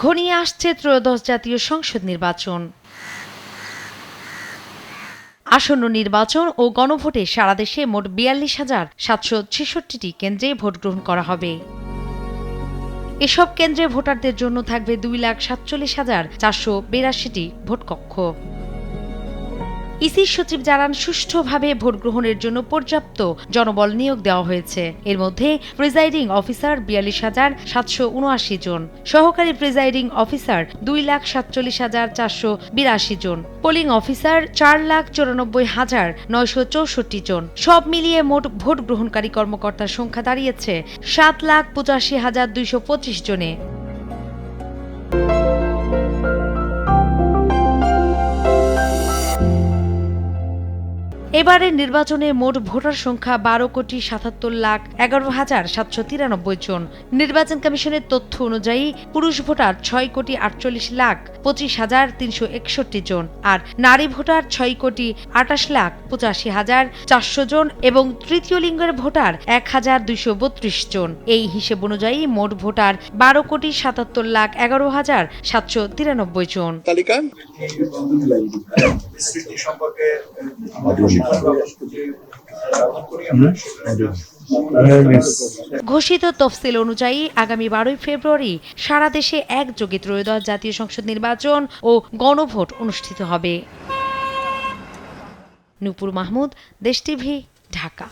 ঘনিয়ে আসছে ত্রয়োদশ জাতীয় সংসদ নির্বাচন। আসন্ন নির্বাচন ও গণভোটে সারা দেশে মোট ৪২,৭৬৬টি কেন্দ্রে ভোট গ্রহণ করা হবে। এসব কেন্দ্রে ভোটারদের জন্য থাকবে ২,৪৭,৪৮২টি ভোটকক্ষ। ইসি সচিব জানান, সুষ্ঠুভাবে ভোট গ্রহণের জন্য পর্যাপ্ত জনবল নিয়োগ দেওয়া হয়েছে। এর মধ্যে প্রিজাইডিং অফিসার ৪২,৭৭৯ জন, সহকারী প্রিজাইডিং অফিসার ২,৪৭,৪৮২ জন, পোলিং অফিসার ৪,৯৪,৯৬৪ জন। সব মিলিয়ে মোট ভোট গ্রহণকারী কর্মকর্তার সংখ্যা দাঁড়িয়েছে ৭,৮৫,২২৫ জনে। এবারের নির্বাচনে মোট ভোটার সংখ্যা ১২,৭৭,১১,৭৯৩ জন। নির্বাচন কমিশনের তথ্য অনুযায়ী পুরুষ ভোটার ৬,৪৮,২৫,৩৬১ জন, আর নারী ভোটার ৬,২৮,৮৫,৪০০ জন এবং তৃতীয় লিঙ্গের ভোটার ১,২৩২ জন। এই হিসেব অনুযায়ী মোট ভোটার ১২,৭৭,১১,৭৯৩ জন। ঘোষিত তফসিল অনুযায়ী আগামী ১২ ফেব্রুয়ারি সারা দেশে একযোগে ত্রয়োদশ জাতীয় সংসদ নির্বাচন ও গণভোট অনুষ্ঠিত হবে। নূপুর মাহমুদ, দেশ টিভি, ঢাকা।